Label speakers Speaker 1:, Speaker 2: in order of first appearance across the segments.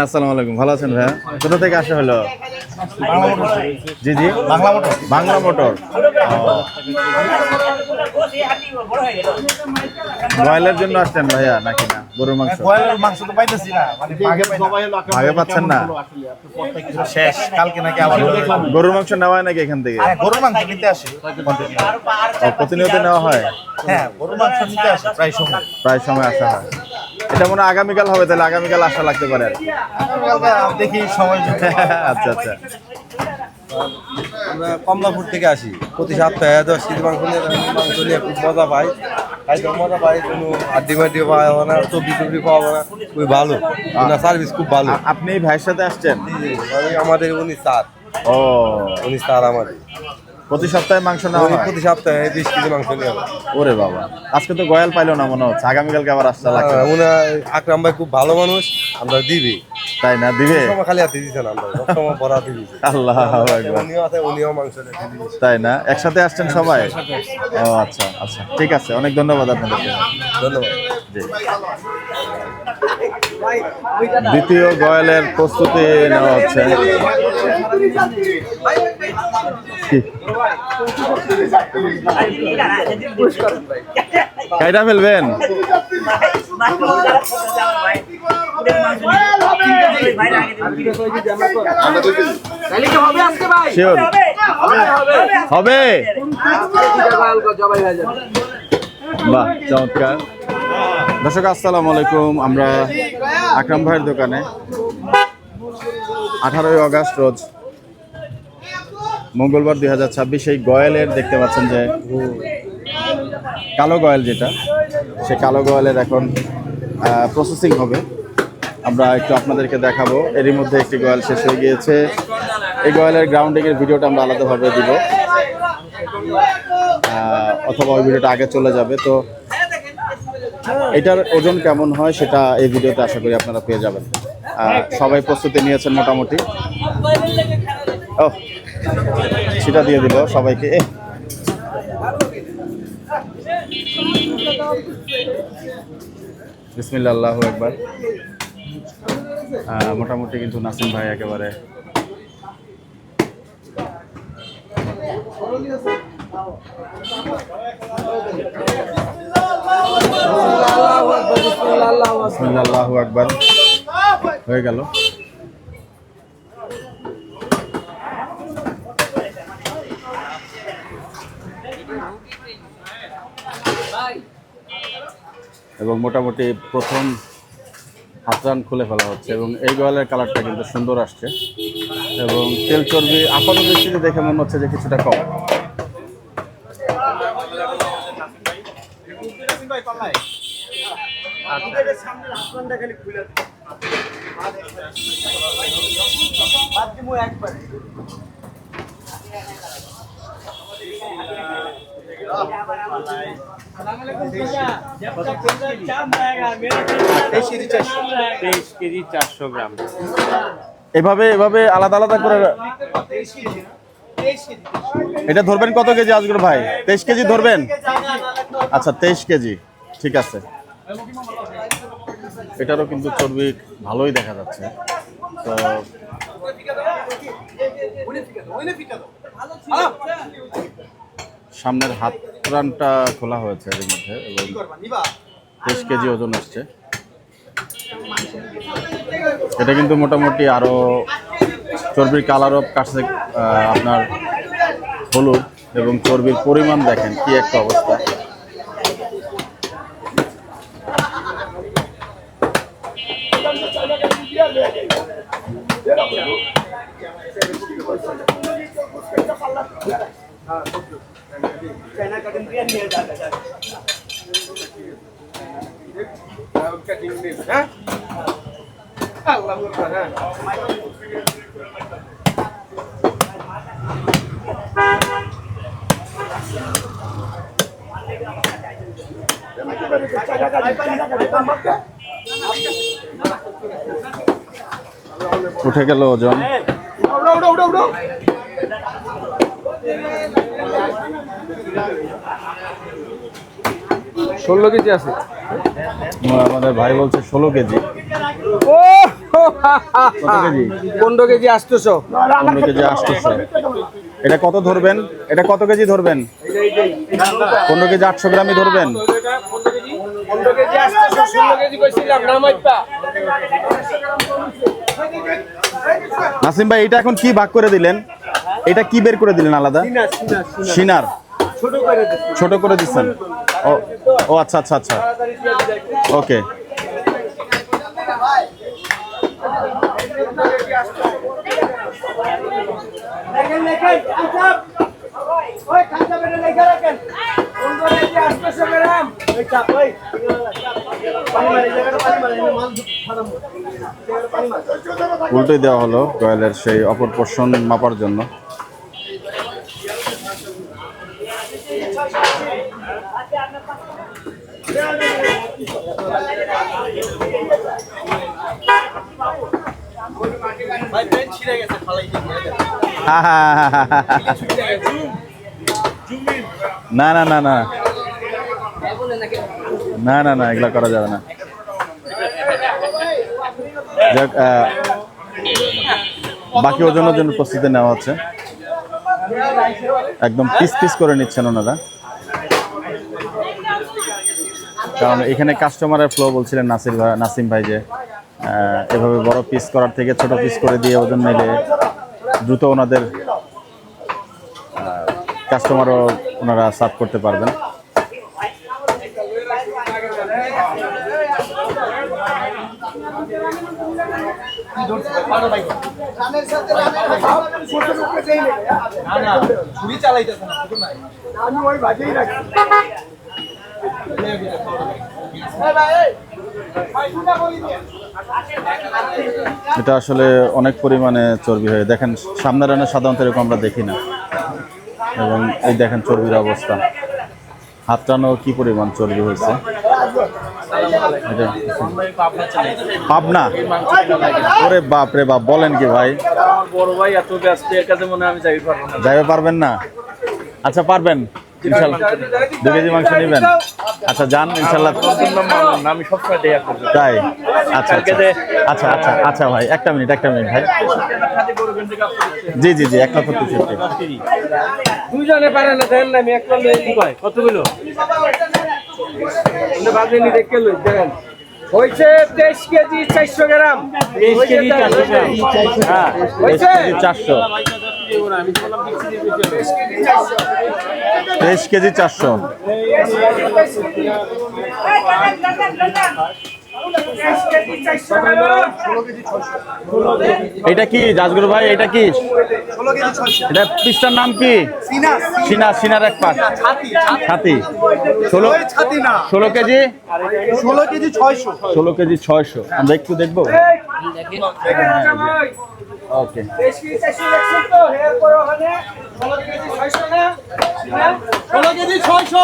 Speaker 1: আসসালামু আলাইকুম, ভালো আছেন ভাইয়া? কোথা থেকে আসা হলো? জি জি, বাংলা মোটর। ব্রয়লার জন্য আসছেন ভাইয়া নাকি না গরুর মাংস?
Speaker 2: ব্রয়লার মাংস তো পাইতেছি না, মানে
Speaker 1: ভাগে পাচ্ছেন না?
Speaker 2: শেষ কালকে নাকি আবার
Speaker 1: গরুর মাংস নেওয়া হয় নাকি এখান থেকে?
Speaker 2: গরুর মাংস নিতে আসে
Speaker 1: প্রতিনিয়ত নেওয়া হয়?
Speaker 2: হ্যাঁ, গরুর মাংস নিতে আসে
Speaker 1: প্রায় সময় আসা হয়। এটা মনে হয় আগামীকাল হবে, তাহলে আগামীকাল আসা লাগতে পারে আর কি।
Speaker 2: দেখি সময়
Speaker 1: আচ্ছা আচ্ছা।
Speaker 3: আমরা কমলাপুর থেকে আসি, প্রতি সপ্তাহে শীত মাংস নিয়ে খুব মজা পাই, খাইতে মজা পাই, কোনো আড্ডি মাড্ডি পাওয়া যাবে না, সবজি টবজি পাওয়া যাবে না, খুবই ভালো, সার্ভিস খুব ভালো।
Speaker 1: আপনি ভাইয়ের সাথে আসছেন?
Speaker 3: আমাদের উনি স্যার,
Speaker 1: ও
Speaker 3: উনি স্যার আমাদের
Speaker 1: প্রতি সপ্তাহে মাংস নেওয়া হয়?
Speaker 3: প্রতি সপ্তাহে 20 কেজি মাংস নিয়ে হবে।
Speaker 1: ওরে বাবা, আজকে তো গয়াল পাইলো না মনে হচ্ছে, আগামীকালকে আবার আসতে লাগবে।
Speaker 3: উনি আকরাম ভাই খুব ভালো মানুষ, আমরা দিবি
Speaker 1: তাই না? দিবে?
Speaker 3: খালি হাতে দিচ্ছেন, আমরা সবসময় বড় হাতে দিচ্ছি।
Speaker 1: আল্লাহ
Speaker 3: উনিও আছে, উনিও মাংস
Speaker 1: তাই না? একসাথে আসছেন সবাই? ও আচ্ছা আচ্ছা, ঠিক আছে, অনেক ধন্যবাদ আপনাদেরকে।
Speaker 3: ধন্যবাদ।
Speaker 1: জি। দ্বিতীয় গয়ালের প্রস্তুতি নেওয়া হচ্ছে। কাইটা ফেলবেন? শিওর হবে? বাহ, চমৎকার। দর্শক আসসালামু আলাইকুম, আমরা আকরাম ভাইয়ের দোকানে 18ই আগস্ট রোজ মঙ্গলবার 2026 এই গয়ালের দেখতে পাচ্ছেন যে কালো গয়াল, যেটা সে কালো গয়ালের এখন প্রসেসিং হবে। আমরা একটু আপনাদেরকে দেখাবো। এরই মধ্যে একটি গয়াল শেষ হয়ে গিয়েছে। এই গয়ালের গ্রাউন্ডিংয়ের ভিডিওটা আমরা আলাদাভাবে দিব, অথবা ওই ভিডিওটা আগে চলে যাবে। তো এটার ওজন কেমন হয় সেটা এই ভিডিওতে আশা করি আপনারা পেয়ে যাবেন। সবাই প্রস্তুতি নিয়েছেন মোটামুটি। ও সেটা দিয়ে দিল সবাইকে। বিসমিল্লাহ, আল্লাহু আকবার। মোটামুটি কিন্তু নাসিম ভাই একেবারে আল্লাহু আকবার হয়ে গেল। এবং মোটামুটি প্রথম হাতরান খুলে ফেলা হচ্ছে এবং এই গয়ালের কালারটা কিন্তু সুন্দর আসছে এবং তেল চর্বি আপাত দৃষ্টিতে দেখে মনে হচ্ছে যে কিছুটা কম। এভাবে এভাবে আলাদা আলাদা করে এটা ধরবেন। কত কেজি আজকের ভাই? 23 কেজি ধরবেন? আচ্ছা 23 কেজি, ঠিক আছে। এটারও কিন্তু চর্বি ভালোই দেখা যাচ্ছে। তো সামনের হাত রানটা খোলা হয়েছে এর মধ্যে এবং 23 কেজি ওজন আসছে। এটা কিন্তু মোটামুটি আরো চর্বির কালারও কাটছে আপনার হলুদ এবং চর্বির পরিমাণ দেখেন কি একটা অবস্থা। উঠে গেল ওজন।
Speaker 3: ষোলো কেজি আছে
Speaker 1: আমাদের ভাই বলছে 16 কেজি।
Speaker 3: ও
Speaker 1: কত কেজি?
Speaker 4: 15 কেজি 800।
Speaker 1: 15 কেজি 800। এটা কত ধরবেন? এটা কত কেজি ধরবেন? 15 কেজি 800 গ্রামই ধরবেন।
Speaker 4: 15 কেজি 800, 16 কেজি কইছিলাম না মাইপা।
Speaker 1: নাসিম ভাই এটা এখন কি ভাগ করে দিলেন? এটা কি বের করে দিলেন আলাদা? সিনার ছোট করে দিচ্ছেন। ও ও আচ্ছা আচ্ছা আচ্ছা, ওকে। উল্টে দেওয়া হলো গয়ালের সেই অপর পোর্শন মাপার জন্য। না না না না না না না, এগুলা করা যাবে না। যাক, বাকি ওজনের জন্য প্রস্তুতি নেওয়া হচ্ছে। একদম পিস পিস করে নিচ্ছেন ওনারা, কারণ এখানে কাস্টমারের ফ্লো বলছিলেন নাসিম ভাই যে এভাবে বড় পিস করার থেকে ছোট পিস করে দিয়ে ওজন নিলে দ্রুত ওনাদের কাস্টমারও ওনারা সার্ভ করতে পারবেন। এটা আসলে অনেক পরিমাণে চর্বি হয়। দেখেন সামনের রানে সাধারণত এরকম আমরা দেখি না, এবং এই দেখেন চর্বির অবস্থা, হাত টানো কি পরিমাণ চর্বি হয়েছে। পাবনা? ওরে বাপ রে বাপ, বলেন কি ভাই?
Speaker 4: বড় ভাই এত ব্যস্ত, এর কাছে মনে হয় আমি যাইতে পারবো না।
Speaker 1: যাইতে পারবেন না? আচ্ছা পারবেন ইনশাল্লাহ। 2 কেজি মাংস নেবেন? আচ্ছা যান ইনশাল্লাহ।
Speaker 4: আমি সবসময় দেয়া করি।
Speaker 1: তাই? আচ্ছা আচ্ছা আচ্ছা আচ্ছা আচ্ছা ভাই, একটা মিনিট ভাই। জি জি জি, 1,50,000।
Speaker 4: দুইজনে পারে না, দেন না, আমি একটা লই দিই। কতগুলো বাজেনি দেখে লই দেন। হইছে 23 কেজি 400 গ্রাম। 23 কেজি 400 গ্রাম।
Speaker 1: হ্যাঁ, 23 কেজি 400। 23 কেজি 400। এটা কি জাজগুরু ভাই? এটা কি? এটা পিসটার নাম কি? সিনার এক পাশ ছাতি। 16 কেজি 16 কেজি 600। আমরা একটু দেখবো। ওকে,
Speaker 4: 16 কেজি 600।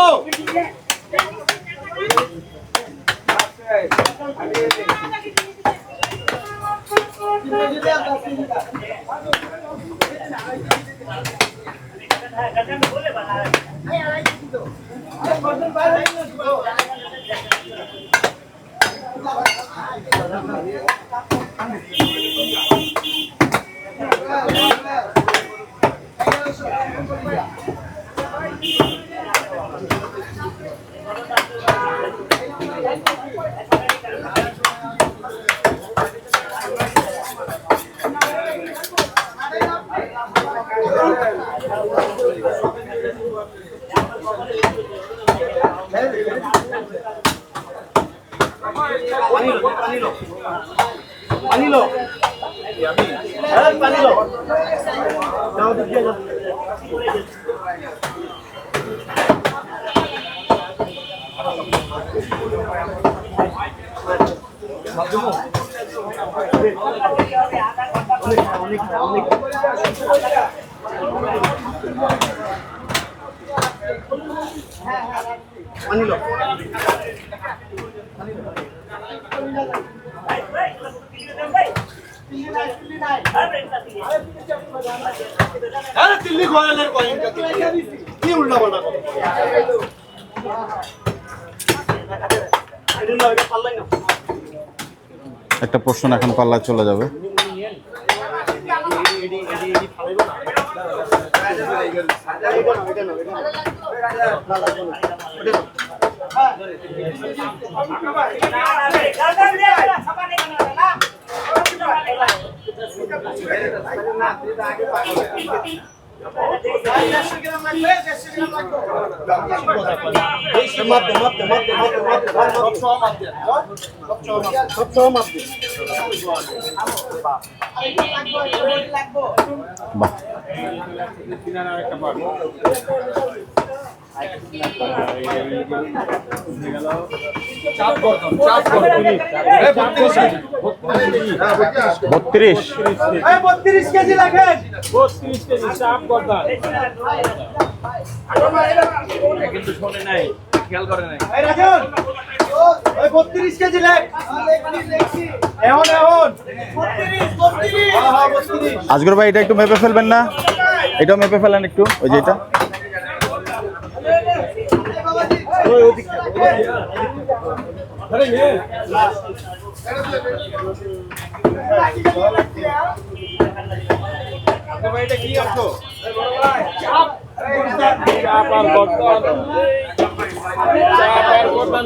Speaker 1: একটা পোর্শন এখন পাল্লায় চলে যাবে। বাহ, বত্রিশ।
Speaker 4: 32 কেজি লাগেন, 32 কেজি চাপ কথা কিন্তু শোনে নাই, খেয়াল করে নাই। এই রাজন ওই 32 কেজি লাগ এখন 32
Speaker 1: আজগর ভাই এটা একটু মেপে ফেলবেন না? এটাও মেপে ফেলেন একটু, ওই যে এটা।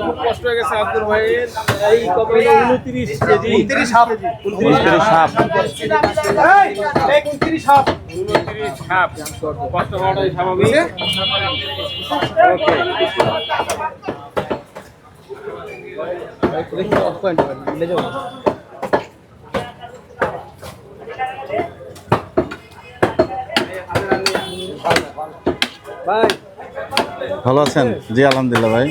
Speaker 4: খুব কষ্ট হয়ে গেছে আব্দুল ভাইয়ের। এই কত 29 কেজি,
Speaker 1: 29 হাফ।
Speaker 4: 29 হাফ, কষ্ট হওয়াটাই স্বাভাবিক। ভাই
Speaker 1: ভালো আছেন? জি আলহামদুলিল্লাহ ভাই।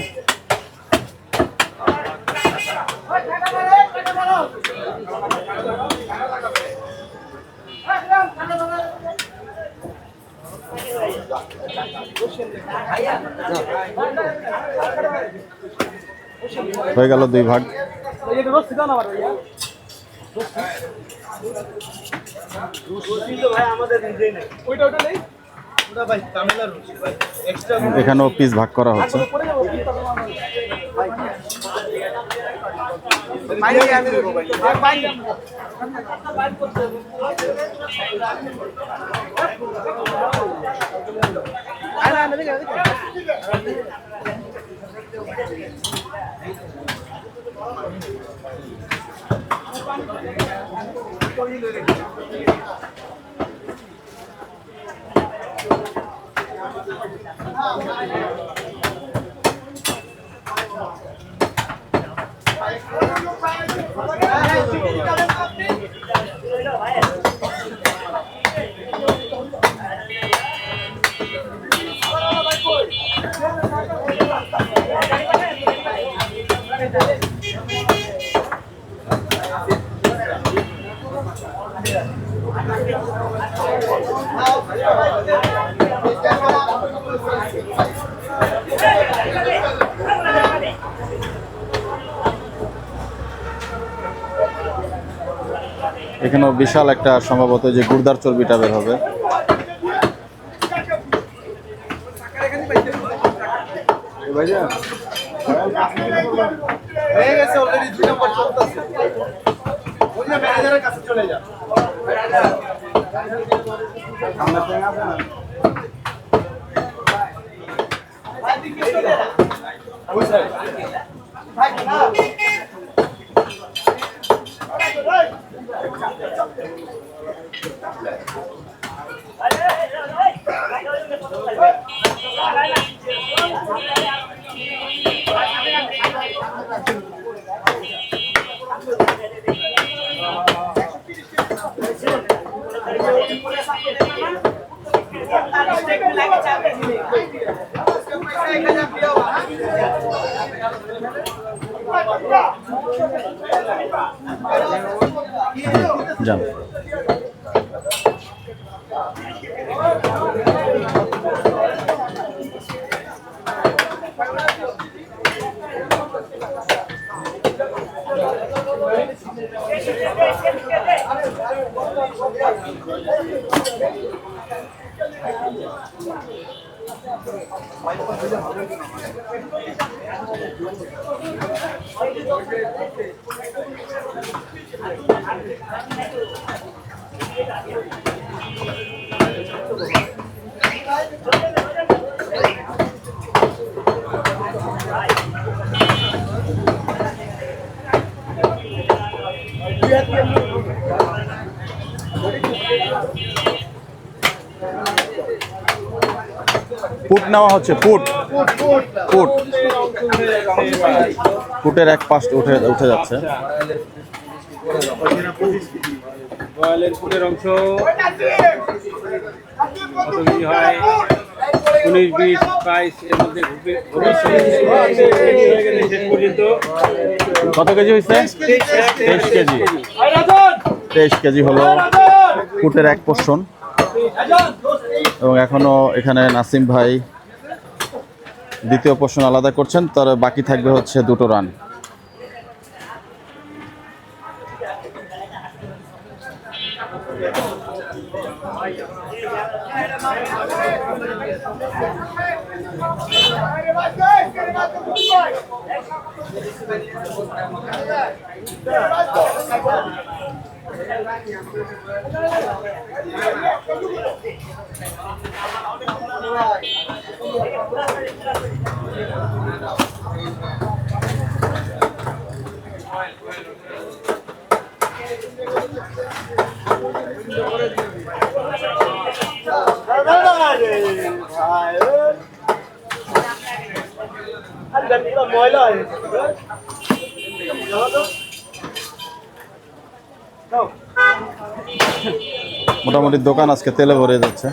Speaker 1: হয়ে গেল 2 ভাগ। এখানেও পিস ভাগ করা হচ্ছে। এখানেও বিশাল একটা সম্ভবত যে গুর্দার চর্বিটা বের হবে।
Speaker 2: হয়ে গেছে অলরেডি 2 নম্বর চলতেছে। ওই যে ম্যানেজারের কাছে চলে যা।
Speaker 1: যান। পুট নেওয়া হচ্ছে, পুট পুটের এক পাশ উঠে যাচ্ছে।
Speaker 4: গোয়ালের ফুটের অংশ কত কেজি হয়? 19, 20, 22 এর মধ্যে শেষ পর্যন্ত
Speaker 1: কত কেজি হয়েছে? 23 কেজি। 23 কেজি হলো ফুটের এক পোর্শন। এবং এখনো এখানে নাসিম ভাই দ্বিতীয় পোর্শন আলাদা করছেন, তার বাকি থাকবে হচ্ছে 2টো রান। মোটামুটি দোকান আজকে তেলে ভরে যাচ্ছে।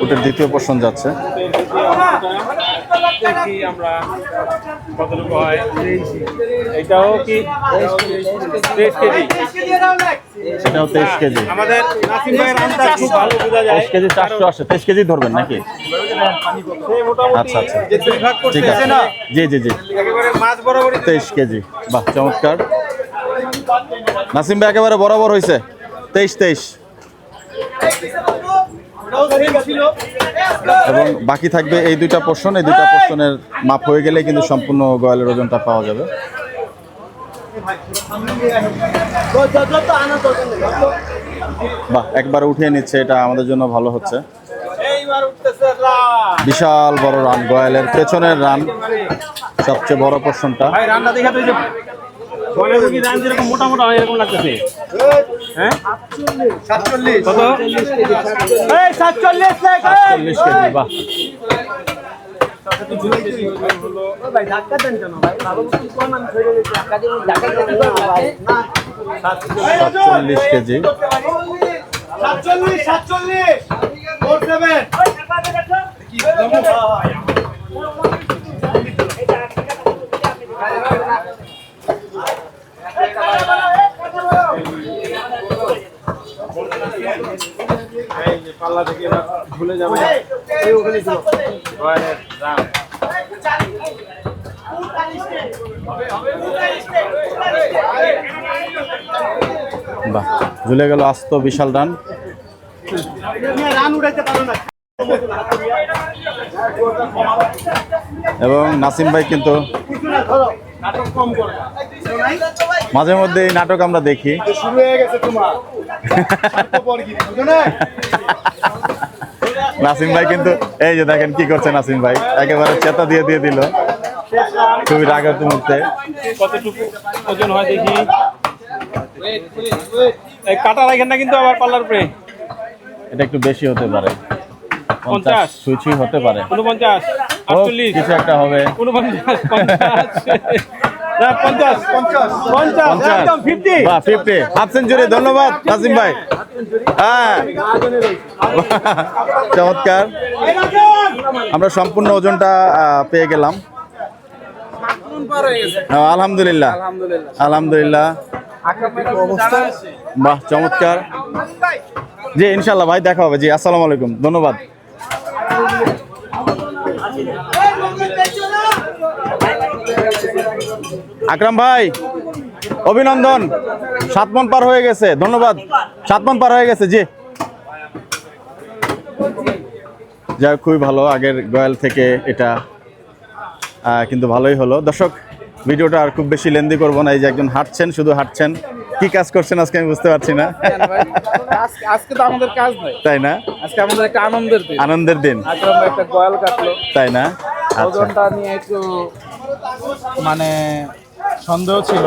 Speaker 1: ওটার দ্বিতীয় পোর্শন যাচ্ছে।
Speaker 4: দেখি আমরা কতটুকু হয়। এটাও কি 23 কেজি?
Speaker 1: সেটাও 23 কেজি।
Speaker 4: আমাদের নাসিম ভাইয়ের আন্দাজ খুব ভালো বোঝা যায়।
Speaker 1: 23 কেজি 480, 23 কেজি ধরবেন নাকি?
Speaker 4: সেই মোটামুটি
Speaker 1: আচ্ছা আচ্ছা,
Speaker 4: যে দুই ভাগ
Speaker 1: ঠিক
Speaker 4: করতেছে
Speaker 1: আছে।
Speaker 4: না,
Speaker 1: জি জি জি,
Speaker 4: একেবারে মাছ বরাবরই
Speaker 1: 23 কেজি। বাহ, চমৎকার। নাসিম ভাই একেবারে বরাবর হয়েছে। 23। এবং বাকি থাকবে এই 2টা পোর্শন। এই 2টা পোর্শনের মাপ হয়ে গেলে কিন্তু সম্পূর্ণ গোয়ালের ওজনটা পাওয়া যাবে। বাহ, একবার উঠিয়ে নিচ্ছে, এটা আমাদের জন্য ভালো হচ্ছে।
Speaker 4: এইবার উঠতেছে রান।
Speaker 1: বিশাল বড় রান, গোয়ালের পেছনের রান, সবচেয়ে বড় পোর্শনটা।
Speaker 4: ভাই রানটা দেখা তো, এই যে বলে কি রান যেরকম মোটা মোটা হয় এরকম লাগতেছে। হ্যাঁ
Speaker 2: 47
Speaker 4: কত? এই 47 লেখ।
Speaker 1: 40 কেজি। বাহ,
Speaker 2: ভাই ধাক্কা দেন কেন ভাই? ভালো মতন কোন মান ধরে গেছে, ধাক্কা দিন, ধাক্কা দিতে পারবে না।
Speaker 1: 47 কেজি।
Speaker 2: 47 47
Speaker 4: এই যে পাল্লা থেকে এবার ভুলে যাবে। এই ওখানে ছিল গোয়ালের রান।
Speaker 1: বাহ, ঝুলে গেল আস্ত বিশাল রান।
Speaker 2: রান উঠাইতে পারো না।
Speaker 1: এবং নাসিম ভাই কিন্তু
Speaker 2: নাটক কম করে
Speaker 1: মাঝে মধ্যে এই নাটক আমরা দেখি।
Speaker 2: শুরু হয়ে গেছে তোমার স্বার্থপরগিরি, বুঝো না?
Speaker 1: নাসিম ভাই কিন্তু এই যে দেখেন কি করছে নাসিম ভাই, একেবারে চেতা দিয়ে দিল খুবই রাগের মুহূর্তে।
Speaker 4: কতটুকু ওজন হয় দেখি। এই কাটা রাখেন না কিন্তু আবার পাল্লার উপরে।
Speaker 1: এটা একটু বেশি হতে পারে,
Speaker 4: 50
Speaker 1: সুইচই হতে পারে।
Speaker 4: 49,
Speaker 1: ও,
Speaker 4: 48,
Speaker 1: কিছু একটা হবে।
Speaker 4: 49, 50, না 50, 50, একদম 50।
Speaker 1: বাহ, 50 হাফ সেঞ্চুরি। ধন্যবাদ নাসিম ভাই। হ্যাঁ, চমৎকার। আমরা সম্পূর্ণ ওজনটা পেয়ে গেলাম। আলহামদুলিল্লাহ, আলহামদুলিল্লাহ। বাহ, চমৎকার। জি ইনশাল্লাহ ভাই, দেখা হবে। জি, আসসালামু আলাইকুম, ধন্যবাদ। আকরাম ভাই, অভিনন্দন, 7 মণ পার হয়ে গেছে। ধন্যবাদ, 7 মণ পার হয়ে গেছে। জি। যাই হোক, খুবই ভালো, আগের গয়াল থেকে এটা কিন্তু ভালোই হলো। দর্শক, ভিডিওটা আর খুব বেশি লেন্দি করবো না। এই যে একজন হাঁটছেন, শুধু হাঁটছেন, কি কাজ করছেন আজকে আমি বুঝতে পারছি না।
Speaker 2: আজকে তো আমাদের কাজ নাই,
Speaker 1: তাই না?
Speaker 2: আজকে আমাদের একটা আনন্দের দিন।
Speaker 1: আনন্দের দিন,
Speaker 2: আকরাম ভাই একটা গয়াল কাটলো,
Speaker 1: তাই না? আচ্ছা,
Speaker 2: ওজনটা নিয়ে একটু মানে সন্দেহ ছিল।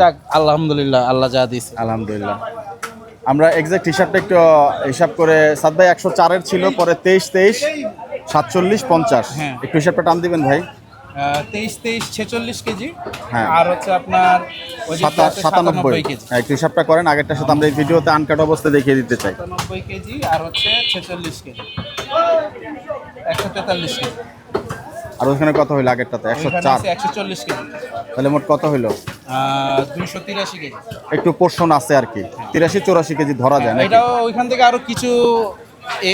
Speaker 2: যাক, আলহামদুলিল্লাহ, আল্লাহ যা দিয়েছে।
Speaker 1: আলহামদুলিল্লাহ। আমরা এক্সাক্ট হিসাবটা একটু হিসাব করে, সাদ ভাই 104-এর ছিল, পরে 23, 47, 50।
Speaker 2: হ্যাঁ।
Speaker 1: একটু হিসাবটা টান দিবেন ভাই।
Speaker 2: 23, 46 কেজি,
Speaker 1: হ্যাঁ।
Speaker 2: আর হচ্ছে আপনার ওই যে
Speaker 1: 97
Speaker 2: কেজি,
Speaker 1: হ্যাঁ, একটু হিসাবটা করেন। আগেরটার সাথে আমরা এই ভিডিওতে আনকাট অবস্থায় দেখিয়ে দিতে চাই।
Speaker 2: 97 কেজি, আর হচ্ছে 46 কেজি, 143 কেজি।
Speaker 1: আর ওখানে কত হইলো আগেরটাতে?
Speaker 2: ওইখানে
Speaker 1: 104।
Speaker 2: আছে 140 কেজি,
Speaker 1: তাহলে মোট কত হইলো?
Speaker 2: 283 কেজি।
Speaker 1: একটু পোর্শন আছে আর কি, 83-84 কেজি ধরা যায় না?
Speaker 2: এটাও ওইখান থেকে আরো কিছু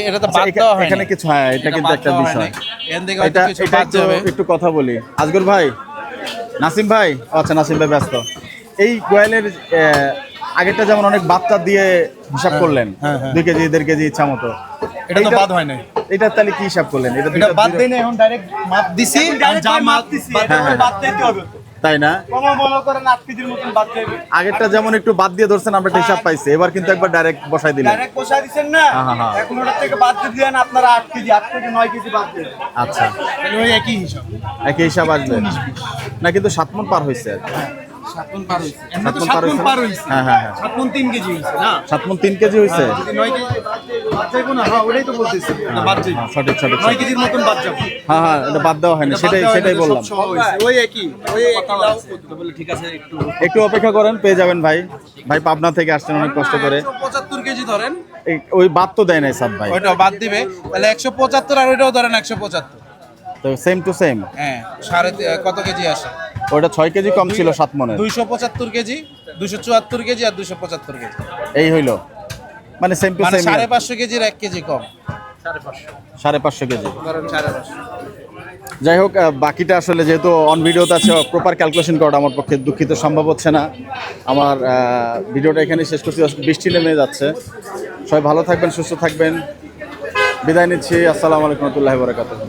Speaker 2: এটা তো বাদ
Speaker 1: আচ্ছা,
Speaker 2: দেওয়া হয়
Speaker 1: এখানে কিছু, হ্যাঁ, এটা কিন্তু একটা বিষয়।
Speaker 2: এখান থেকে
Speaker 1: এটা
Speaker 2: হয়তো কিছু
Speaker 1: এটা
Speaker 2: বাদ যাবে।
Speaker 1: একটু কথা বলি। আজগর ভাই, নাসিম ভাই, আচ্ছা নাসিম ভাই ব্যস্ত। এই গোয়ালের আগেরটা যেমন অনেক বাচ্চা দিয়ে হিসাব করলেন, 2 কেজি 1.5 কেজি ইচ্ছা মতো,
Speaker 2: এটা তো বাদ হয় নাই।
Speaker 1: এটা তাহলে কি হিসাব করলেন? এটা
Speaker 2: এটা বাদ দেই না, এখন ডাইরেক্ট মাপ দিছি, যা মাপ দিছি বাদ দিতে হবে,
Speaker 1: তাই না?
Speaker 2: কম মনে করেন 8 কেজির মতন বাদ যাবে।
Speaker 1: আগেরটা যেমন একটু বাদ দিয়ে ধরছেন, আমরা একটা হিসাব পাইছি, এবার কিন্তু একবার ডাইরেক্ট বসাই দিলেন।
Speaker 2: ডাইরেক্ট বসাই দিবেন না,
Speaker 1: হ্যাঁ।
Speaker 2: এখন ওটার থেকে বাদ দিয়ে দেন আপনারা 8 কেজি, 8 থেকে 9 কেজি বাদ দেন,
Speaker 1: আচ্ছা,
Speaker 2: তাহলে ওই একই হিসাব।
Speaker 1: একই হিসাব আসবে না? কিন্তু 7 মণ পার হয়েছে।
Speaker 2: 7 মণ পার হইছে,
Speaker 1: 7 মণ পার হয়েছে। হ্যাঁ।
Speaker 2: 7 মণ 3 কেজি হইছে না,
Speaker 1: 7 মণ 3 কেজি হয়েছে।
Speaker 2: যদি 9 কেজি বাদ যাইবো না, হ্যাঁ ওটাই তো বলতেছি, এটা বাদ যাইবো,
Speaker 1: সঠিক।
Speaker 2: 9 কেজির মতন বাদ যাবে।
Speaker 1: হ্যাঁ, এটা বাদ দেওয়া হয়নি, সেটাই বললাম।
Speaker 2: ওই একই লাউ বলে, ঠিক আছে,
Speaker 1: একটু অপেক্ষা করেন, পেয়ে যাবেন ভাই। ভাই পাবনা থেকে আসছেন অনেক কষ্ট করে।
Speaker 2: 175 কেজি ধরেন,
Speaker 1: ওই বাদ তো দেয় নাই সাদ ভাই,
Speaker 2: ওইটাও বাদ দিবে, তাহলে 175, আর ওইটাও ধরেন 175।
Speaker 1: তো সেম টু সেম।
Speaker 2: হ্যাঁ, কত কেজি আসে?
Speaker 1: ওটা 6 কেজি কম ছিল 7 মণের।
Speaker 2: 275 কেজি, 274 কেজি, আর 275 কেজি,
Speaker 1: এই হইলো, মানে সেম টু
Speaker 2: মানে
Speaker 1: সেম।
Speaker 2: 550 কেজির 1 কেজি কম,
Speaker 1: 550 কেজি।
Speaker 2: ধরেন 550।
Speaker 1: যাই হোক, বাকিটা আসলে যেহেতু অন ভিডিওতে আছে, প্রপার ক্যালকুলেশন করাটা আমার পক্ষে দুঃখিত সম্ভব হচ্ছে না। আমার ভিডিওটা এখানে শেষ করছি, বৃষ্টি নেমে যাচ্ছে। সবাই ভালো থাকবেন, সুস্থ থাকবেন, বিদায় নিচ্ছি। আসসালামু আলাইকুম ওয়া রাহমাতুল্লাহি ওয়া বারাকাতুহু।